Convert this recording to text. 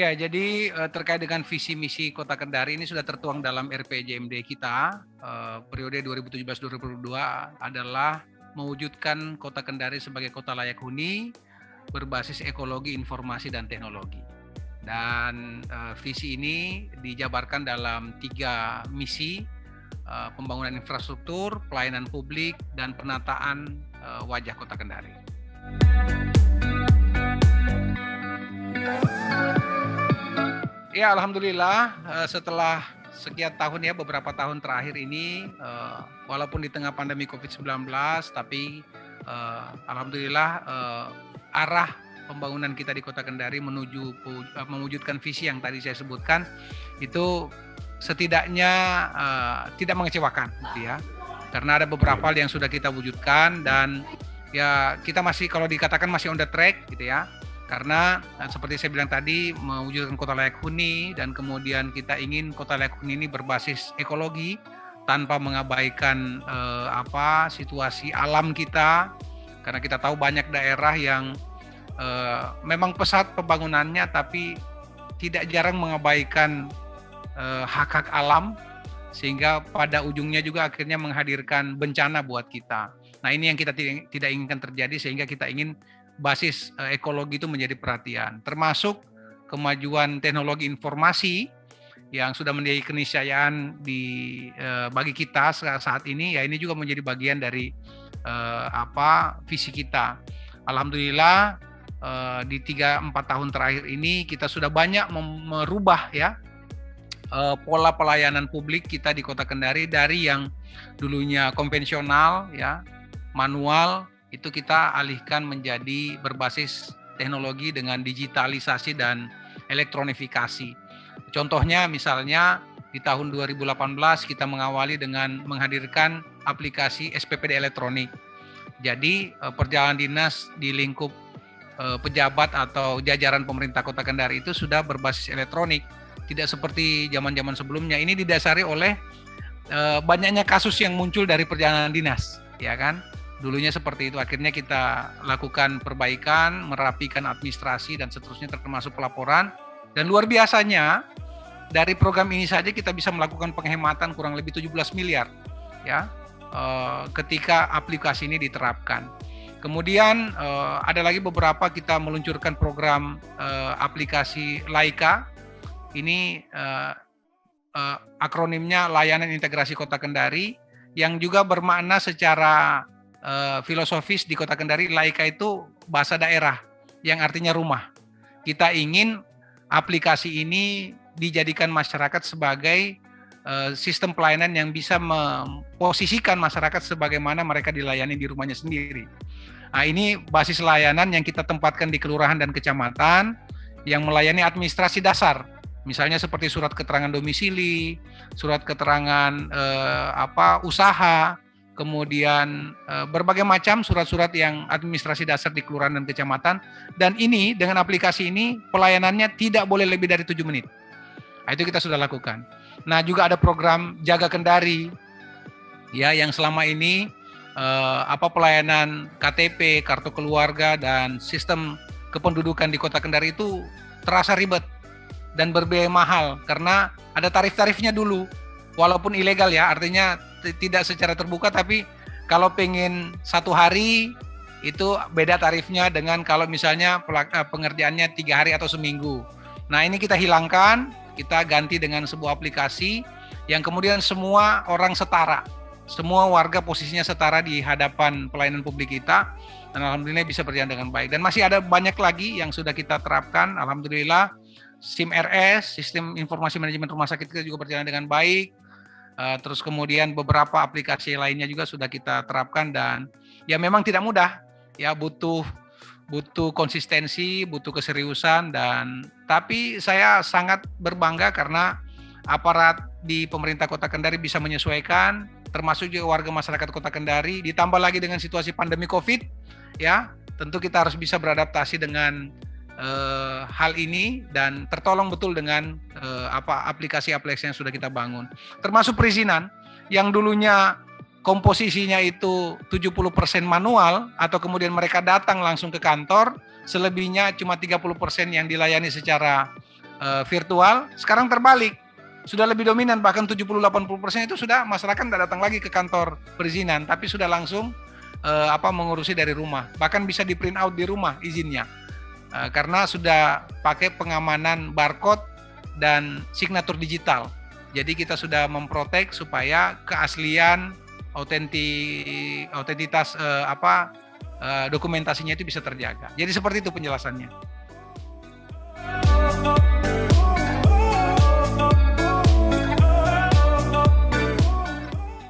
Ya, jadi terkait dengan visi misi Kota Kendari ini sudah tertuang dalam RPJMD kita periode 2017-2022 adalah mewujudkan Kota Kendari sebagai kota layak huni berbasis ekologi, informasi, dan teknologi. Dan visi ini dijabarkan dalam 3 misi, pembangunan infrastruktur, pelayanan publik, dan penataan wajah Kota Kendari. Ya, alhamdulillah setelah sekian tahun ya, beberapa tahun terakhir ini, walaupun di tengah pandemi COVID-19, tapi alhamdulillah arah pembangunan kita di Kota Kendari menuju mewujudkan visi yang tadi saya sebutkan itu setidaknya tidak mengecewakan, gitu ya. Karena ada beberapa hal yang sudah kita wujudkan dan ya kita masih, kalau dikatakan masih on the track, gitu ya. Karena seperti saya bilang tadi, mewujudkan kota layak huni dan kemudian kita ingin kota layak huni ini berbasis ekologi tanpa mengabaikan situasi alam kita, karena kita tahu banyak daerah yang memang pesat pembangunannya tapi tidak jarang mengabaikan hak-hak alam, sehingga pada ujungnya juga akhirnya menghadirkan bencana buat kita. Nah, ini yang kita tidak inginkan terjadi, sehingga kita ingin basis ekologi itu menjadi perhatian, termasuk kemajuan teknologi informasi yang sudah menjadi keniscayaan bagi kita saat ini. Ya, ini juga menjadi bagian dari visi kita. Alhamdulillah di 3-4 tahun terakhir ini kita sudah banyak merubah ya pola pelayanan publik kita di Kota Kendari, dari yang dulunya konvensional ya, manual, itu kita alihkan menjadi berbasis teknologi dengan digitalisasi dan elektronifikasi. Contohnya misalnya di tahun 2018 kita mengawali dengan menghadirkan aplikasi SPPD elektronik. Jadi perjalanan dinas di lingkup pejabat atau jajaran pemerintah Kota Kendari itu sudah berbasis elektronik. Tidak seperti zaman-zaman sebelumnya. Ini didasari oleh banyaknya kasus yang muncul dari perjalanan dinas, ya kan? Dulunya seperti itu, akhirnya kita lakukan perbaikan, merapikan administrasi dan seterusnya, termasuk pelaporan. Dan luar biasanya dari program ini saja kita bisa melakukan penghematan kurang lebih 17 miliar ya ketika aplikasi ini diterapkan. Kemudian ada lagi beberapa, kita meluncurkan program aplikasi Laika. Ini akronimnya Layanan Integrasi Kota Kendari, yang juga bermakna secara filosofis di Kota Kendari. Laika itu bahasa daerah yang artinya rumah. Kita ingin aplikasi ini dijadikan masyarakat sebagai sistem pelayanan yang bisa memposisikan masyarakat sebagaimana mereka dilayani di rumahnya sendiri. Nah, ini basis layanan yang kita tempatkan di kelurahan dan kecamatan yang melayani administrasi dasar. Misalnya seperti surat keterangan domisili, surat keterangan usaha, kemudian berbagai macam surat-surat yang administrasi dasar di kelurahan dan kecamatan. Dan ini dengan aplikasi ini pelayanannya tidak boleh lebih dari 7 menit. Nah, itu kita sudah lakukan. Nah, juga ada program Jaga Kendari ya, yang selama ini pelayanan KTP, kartu keluarga, dan sistem kependudukan di Kota Kendari itu terasa ribet dan berbiaya mahal karena ada tarif-tarifnya dulu, walaupun ilegal ya, artinya tidak secara terbuka, tapi kalau pengen 1 hari itu beda tarifnya dengan kalau misalnya pengerjaannya 3 hari atau seminggu. Nah, ini kita hilangkan, kita ganti dengan sebuah aplikasi yang kemudian semua orang setara, semua warga posisinya setara di hadapan pelayanan publik kita, dan alhamdulillah bisa berjalan dengan baik. Dan masih ada banyak lagi yang sudah kita terapkan, alhamdulillah. SIM RS, Sistem Informasi Manajemen Rumah Sakit, kita juga berjalan dengan baik. Terus kemudian beberapa aplikasi lainnya juga sudah kita terapkan, dan ya memang tidak mudah, ya butuh konsistensi, butuh keseriusan, dan tapi saya sangat berbangga karena aparat di pemerintah Kota Kendari bisa menyesuaikan, termasuk juga warga masyarakat Kota Kendari, ditambah lagi dengan situasi pandemi COVID, ya tentu kita harus bisa beradaptasi dengan hal ini dan tertolong betul dengan aplikasi-aplikasi yang sudah kita bangun. Termasuk perizinan yang dulunya komposisinya itu 70% manual atau kemudian mereka datang langsung ke kantor, selebihnya cuma 30% yang dilayani secara virtual, sekarang terbalik. Sudah lebih dominan, bahkan 70-80% itu sudah masyarakat tidak datang lagi ke kantor perizinan, tapi sudah langsung mengurusi dari rumah. Bahkan bisa di print out di rumah izinnya. Karena sudah pakai pengamanan barcode dan signatur digital. Jadi kita sudah memprotek supaya keaslian, autentitas dokumentasinya itu bisa terjaga. Jadi seperti itu penjelasannya.